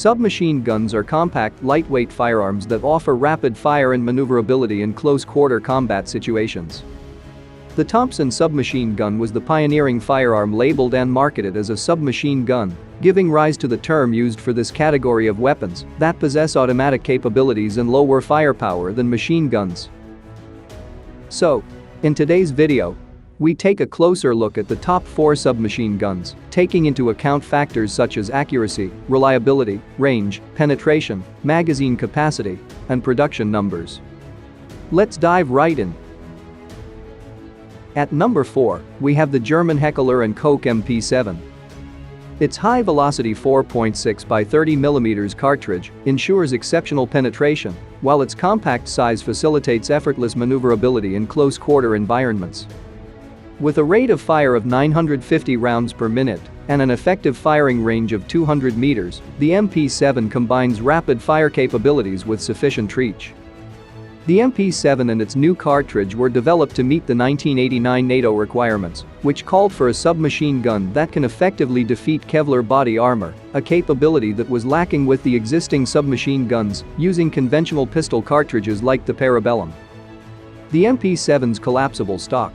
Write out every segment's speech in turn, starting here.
Submachine guns are compact, lightweight firearms that offer rapid fire and maneuverability in close-quarter combat situations. The Thompson submachine gun was the pioneering firearm labeled and marketed as a submachine gun, giving rise to the term used for this category of weapons that possess automatic capabilities and lower firepower than machine guns. So, in today's video, we take a closer look at the top 4 submachine guns, taking into account factors such as accuracy, reliability, range, penetration, magazine capacity, and production numbers. Let's dive right in. At number 4, we have the German Heckler & Koch MP7. Its high-velocity 4.6 by 30mm cartridge ensures exceptional penetration, while its compact size facilitates effortless maneuverability in close-quarter environments. With a rate of fire of 950 rounds per minute and an effective firing range of 200 meters, the MP7 combines rapid fire capabilities with sufficient reach. The MP7 and its new cartridge were developed to meet the 1989 NATO requirements, which called for a submachine gun that can effectively defeat Kevlar body armor, a capability that was lacking with the existing submachine guns using conventional pistol cartridges like the Parabellum. The MP7's collapsible stock,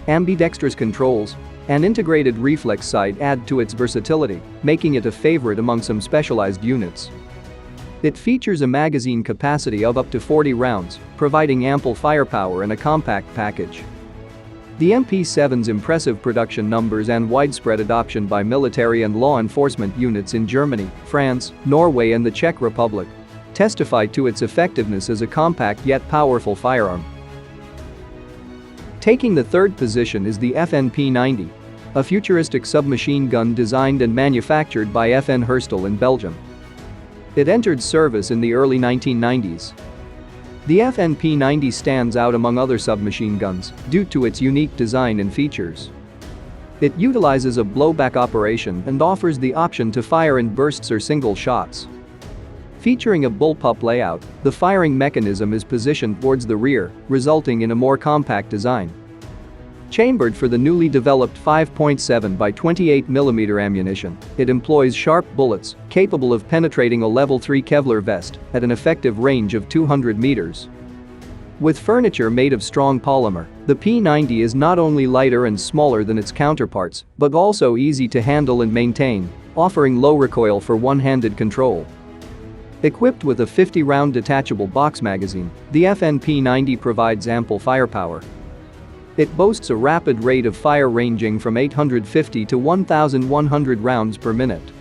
ambidextrous controls, and integrated reflex sight add to its versatility, making it a favorite among some specialized units. It features a magazine capacity of up to 40 rounds, providing ample firepower in a compact package. The MP7's impressive production numbers and widespread adoption by military and law enforcement units in Germany, France, Norway, and the Czech Republic testify to its effectiveness as a compact yet powerful firearm. Taking the third position is the FN-P90, a futuristic submachine gun designed and manufactured by FN Herstal in Belgium. It entered service in the early 1990s. The FN-P90 stands out among other submachine guns due to its unique design and features. It utilizes a blowback operation and offers the option to fire in bursts or single shots. Featuring a bullpup layout, the firing mechanism is positioned towards the rear, resulting in a more compact design. Chambered for the newly developed 5.7 by 28mm ammunition, it employs sharp bullets capable of penetrating a level 3 Kevlar vest at an effective range of 200 meters. With furniture made of strong polymer, the P90 is not only lighter and smaller than its counterparts, but also easy to handle and maintain, offering low recoil for one-handed control. Equipped with a 50-round detachable box magazine, the FN-P90 provides ample firepower. It boasts a rapid rate of fire ranging from 850 to 1,100 rounds per minute.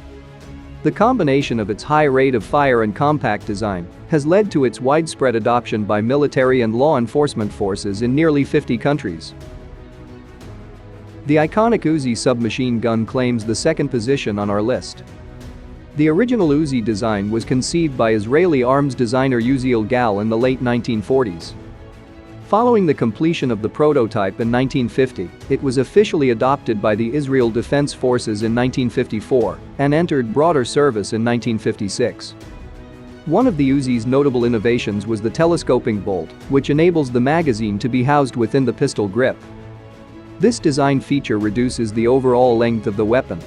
The combination of its high rate of fire and compact design has led to its widespread adoption by military and law enforcement forces in nearly 50 countries. The iconic Uzi submachine gun claims the second position on our list. The original Uzi design was conceived by Israeli arms designer Uziel Gal in the late 1940s. Following the completion of the prototype in 1950, it was officially adopted by the Israel Defense Forces in 1954 and entered broader service in 1956. One of the Uzi's notable innovations was the telescoping bolt, which enables the magazine to be housed within the pistol grip. This design feature reduces the overall length of the weapon,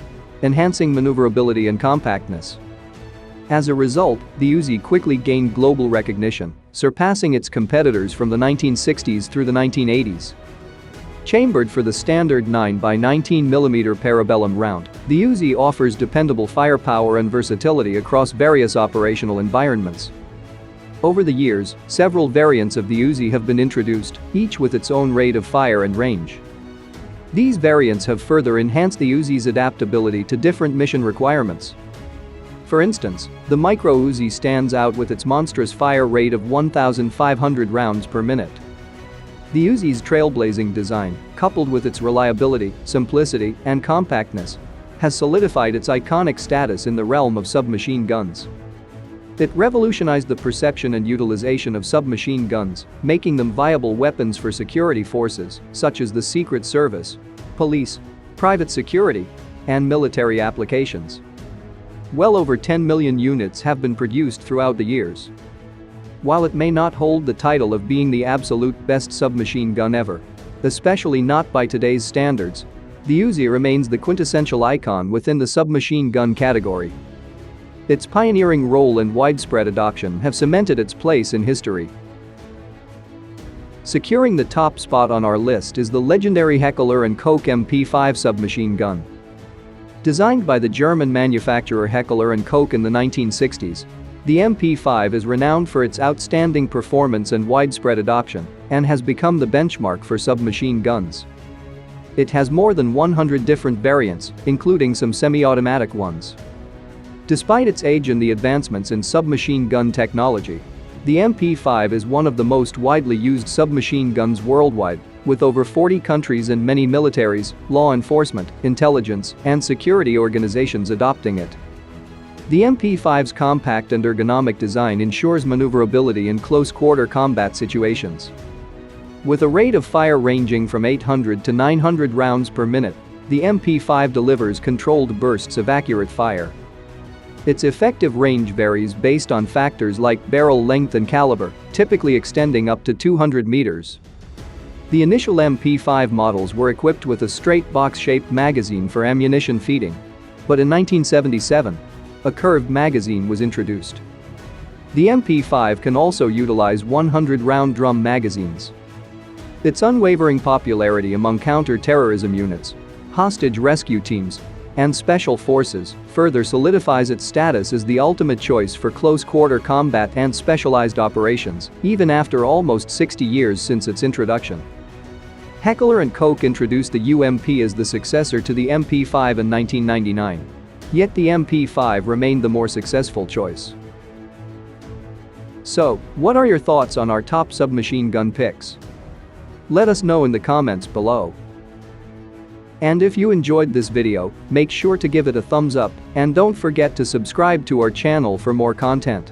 enhancing maneuverability and compactness. As a result, the Uzi quickly gained global recognition, surpassing its competitors from the 1960s through the 1980s. Chambered for the standard 9x19mm Parabellum round, the Uzi offers dependable firepower and versatility across various operational environments. Over the years, several variants of the Uzi have been introduced, each with its own rate of fire and range. These variants have further enhanced the Uzi's adaptability to different mission requirements. For instance, the Micro Uzi stands out with its monstrous fire rate of 1,500 rounds per minute. The Uzi's trailblazing design, coupled with its reliability, simplicity, and compactness, has solidified its iconic status in the realm of submachine guns. It revolutionized the perception and utilization of submachine guns, making them viable weapons for security forces such as the Secret Service, police, private security, and military applications. Well over 10 million units have been produced throughout the years. While it may not hold the title of being the absolute best submachine gun ever, especially not by today's standards, the Uzi remains the quintessential icon within the submachine gun category. Its pioneering role and widespread adoption have cemented its place in history. Securing the top spot on our list is the legendary Heckler & Koch MP5 submachine gun. Designed by the German manufacturer Heckler & Koch in the 1960s, the MP5 is renowned for its outstanding performance and widespread adoption and has become the benchmark for submachine guns. It has more than 100 different variants, including some semi-automatic ones. Despite its age and the advancements in submachine gun technology, the MP5 is one of the most widely used submachine guns worldwide, with over 40 countries and many militaries, law enforcement, intelligence, and security organizations adopting it. The MP5's compact and ergonomic design ensures maneuverability in close-quarter combat situations. With a rate of fire ranging from 800 to 900 rounds per minute, the MP5 delivers controlled bursts of accurate fire. Its effective range varies based on factors like barrel length and caliber, typically extending up to 200 meters. The initial MP5 models were equipped with a straight box-shaped magazine for ammunition feeding. But in 1977, a curved magazine was introduced. The MP5 can also utilize 100-round drum magazines. Its unwavering popularity among counter-terrorism units, hostage rescue teams, and special forces further solidifies its status as the ultimate choice for close-quarter combat and specialized operations, even after almost 60 years since its introduction. Heckler & Koch introduced the UMP as the successor to the MP5 in 1999. Yet the MP5 remained the more successful choice. So, what are your thoughts on our top submachine gun picks? Let us know in the comments below. And if you enjoyed this video, make sure to give it a thumbs up and don't forget to subscribe to our channel for more content.